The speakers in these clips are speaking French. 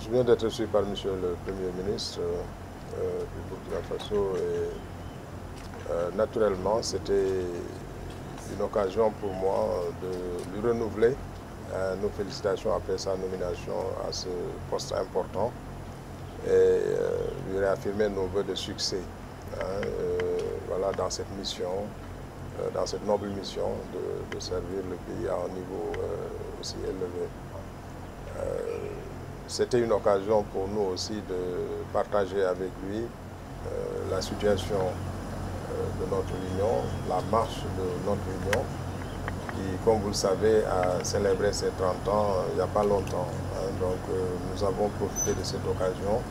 je viens d'être reçu par Monsieur le Premier ministre du Burkina Faso et naturellement c'était une occasion pour moi de lui renouveler nos félicitations après sa nomination à ce poste important et lui réaffirmer nos vœux de succès voilà, dans cette mission, dans cette noble mission de servir le pays à un niveau aussi élevé. C'était une occasion pour nous aussi de partager avec lui la situation de notre union, la marche de notre union, qui, comme vous le savez, a célébré ses 30 ans il n'y a pas longtemps. Donc nous avons profité de cette occasion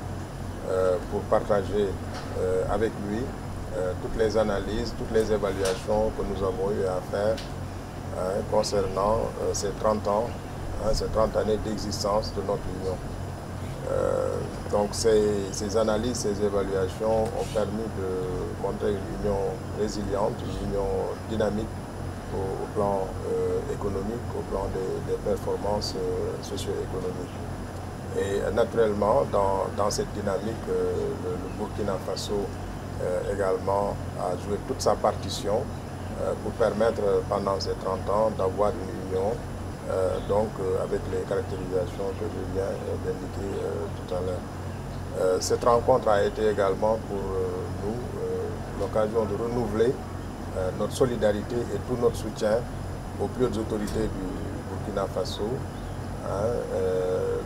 pour partager avec lui toutes les analyses, toutes les évaluations que nous avons eu à faire concernant ces 30 ans, ces 30 années d'existence de notre union. Donc ces analyses, ces évaluations ont permis de montrer une union résiliente, une union dynamique au plan économique, au plan des performances socio-économiques. Et naturellement, dans cette dynamique, le Burkina Faso également a joué toute sa partition pour permettre pendant ces 30 ans d'avoir une union avec les caractérisations que je viens d'indiquer tout à l'heure. Cette rencontre a été également pour nous l'occasion de renouveler notre solidarité et tout notre soutien aux plus hautes autorités du Burkina Faso,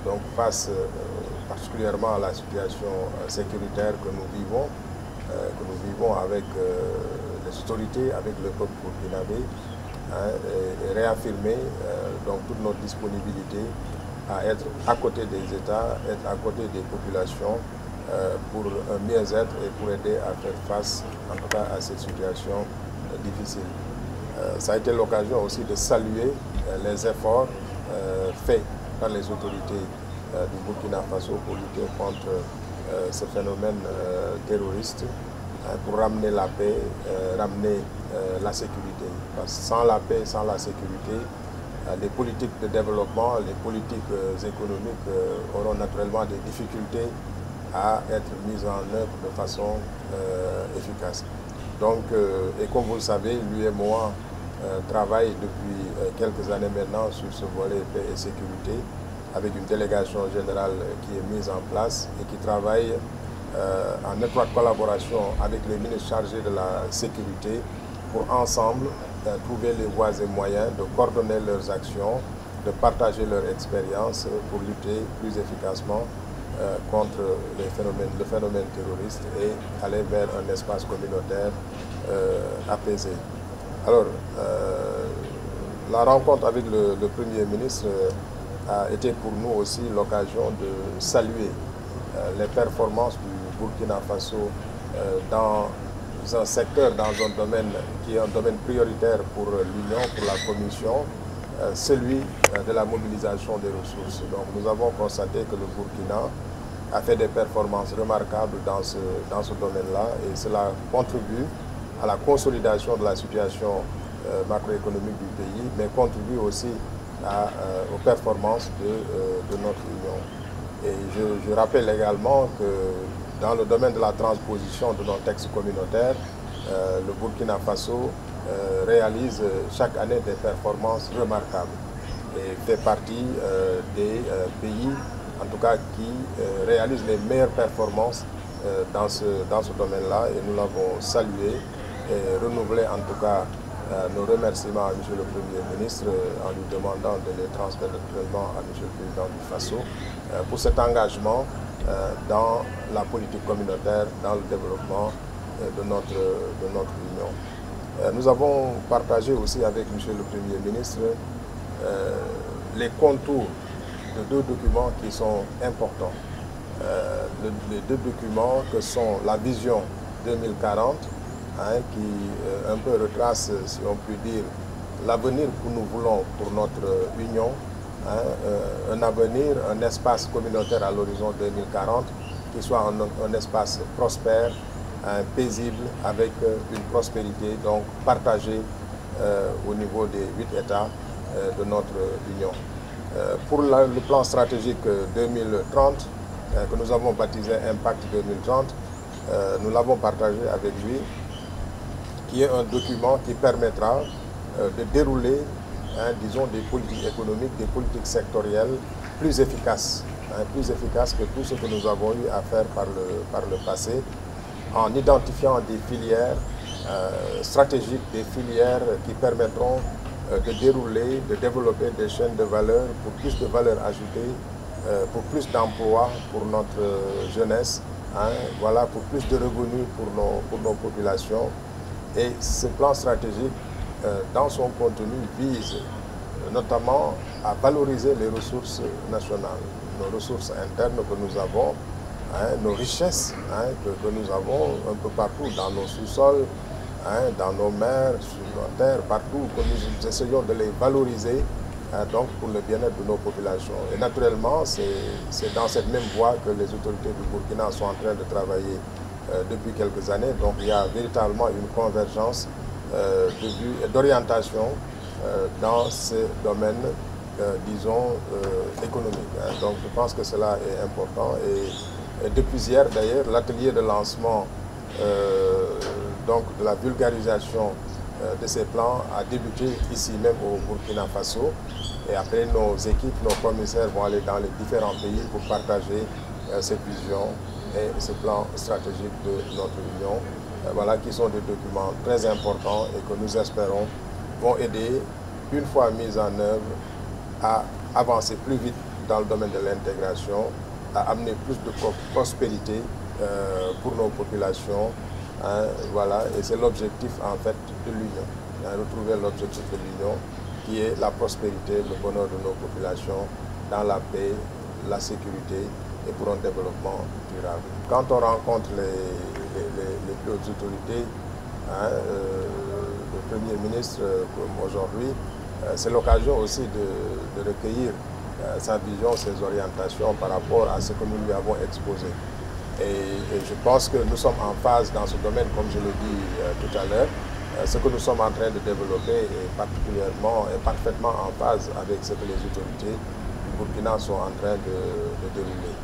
donc face particulièrement à la situation sécuritaire que nous vivons avec les autorités, avec le peuple burkinabé, et réaffirmer donc toute notre disponibilité à être à côté des États, être à côté des populations pour un mieux-être et pour aider à faire face en tout cas à cette situation difficile. Ça a été l'occasion aussi de saluer les efforts faits par les autorités du Burkina Faso pour lutter contre ce phénomène terroriste, pour ramener la paix, ramener la sécurité. Parce que sans la paix, sans la sécurité, les politiques de développement, les politiques économiques auront naturellement des difficultés à être mises en œuvre de façon efficace. Donc, et comme vous le savez, l'UEMOA travaille depuis quelques années maintenant sur ce volet paix et sécurité, avec une délégation générale qui est mise en place et qui travaille en étroite collaboration avec les ministres chargés de la sécurité pour ensemble trouver les voies et moyens de coordonner leurs actions, de partager leur expérience pour lutter plus efficacement contre le phénomène terroriste et aller vers un espace communautaire apaisé. Alors, la rencontre avec le Premier ministre a été pour nous aussi l'occasion de saluer les performances du Burkina Faso dans un secteur, dans un domaine qui est un domaine prioritaire pour l'Union, pour la Commission, celui de la mobilisation des ressources. Donc nous avons constaté que le Burkina a fait des performances remarquables dans ce domaine-là et cela contribue à la consolidation de la situation macroéconomique du pays, mais contribue aussi aux performances de notre Union. Et je rappelle également que dans le domaine de la transposition de nos textes communautaires, le Burkina Faso réalise chaque année des performances remarquables et fait partie des pays, en tout cas, qui réalisent les meilleures performances dans ce domaine-là. Et nous l'avons salué et renouvelé en tout cas nos remerciements à M. le Premier ministre en lui demandant de les transmettre naturellement à M. le Président du Faso pour cet engagement dans la politique communautaire, dans le développement de notre Union. Nous avons partagé aussi avec M. le Premier ministre les contours de deux documents qui sont importants. Les deux documents que sont la vision 2040, qui un peu retrace, si on peut dire, l'avenir que nous voulons pour notre Union, un avenir, un espace communautaire à l'horizon 2040 qui soit un espace prospère, paisible, avec une prospérité donc partagée au niveau des 8 États de notre Union. Pour le plan stratégique 2030, que nous avons baptisé Impact 2030, nous l'avons partagé avec lui, qui est un document qui permettra de dérouler, disons, des politiques économiques, des politiques sectorielles plus efficaces que tout ce que nous avons eu à faire par le passé, en identifiant des filières stratégiques, des filières qui permettront de dérouler, de développer des chaînes de valeur pour plus de valeur ajoutée, pour plus d'emplois pour notre jeunesse, voilà, pour plus de revenus pour nos populations. Et ce plan stratégique, dans son contenu, vise notamment à valoriser les ressources nationales, nos ressources internes que nous avons, nos richesses que nous avons un peu partout, dans nos sous-sols, dans nos mers, sur nos terres, partout, que nous essayons de les valoriser donc pour le bien-être de nos populations. Et naturellement, c'est dans cette même voie que les autorités du Burkina sont en train de travailler depuis quelques années. Donc il y a véritablement une convergence de vue et d'orientation dans ces domaines, disons, économiques. Donc je pense que cela est important. Et depuis hier, d'ailleurs, l'atelier de lancement donc de la vulgarisation de ces plans a débuté ici même au Burkina Faso. Et après, nos équipes, nos commissaires vont aller dans les différents pays pour partager cette vision et ce plan stratégique de notre Union. Voilà, qui sont des documents très importants et que nous espérons vont aider, une fois mis en œuvre, à avancer plus vite dans le domaine de l'intégration, à amener plus de prospérité pour nos populations. Voilà, et c'est l'objectif en fait de l'Union, retrouver l'objectif de l'Union qui est la prospérité, le bonheur de nos populations dans la paix, la sécurité et pour un développement durable. Quand on rencontre les plus hautes autorités, le Premier ministre comme aujourd'hui, c'est l'occasion aussi de recueillir sa vision, ses orientations par rapport à ce que nous lui avons exposé. Et je pense que nous sommes en phase dans ce domaine, comme je l'ai dit tout à l'heure. Ce que nous sommes en train de développer est particulièrement et parfaitement en phase avec ce que les autorités du Burkina sont en train de dérouler.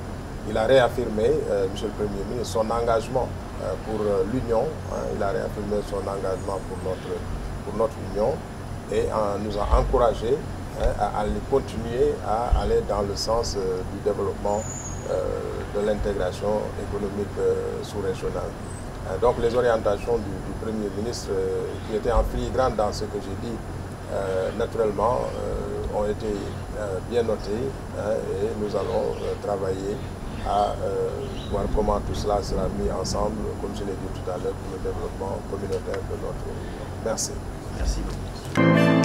Il a réaffirmé, Monsieur le Premier ministre, son engagement pour l'Union. Il a réaffirmé son engagement pour notre Union et nous a encouragé à continuer à aller dans le sens du développement de l'intégration économique sous-régionale. Donc les orientations du Premier ministre qui étaient en filigrane dans ce que j'ai dit, naturellement, ont été bien notées et nous allons travailler à voir comment tout cela sera mis ensemble, comme je l'ai dit tout à l'heure, pour le développement communautaire de notre Union. Merci. Merci beaucoup.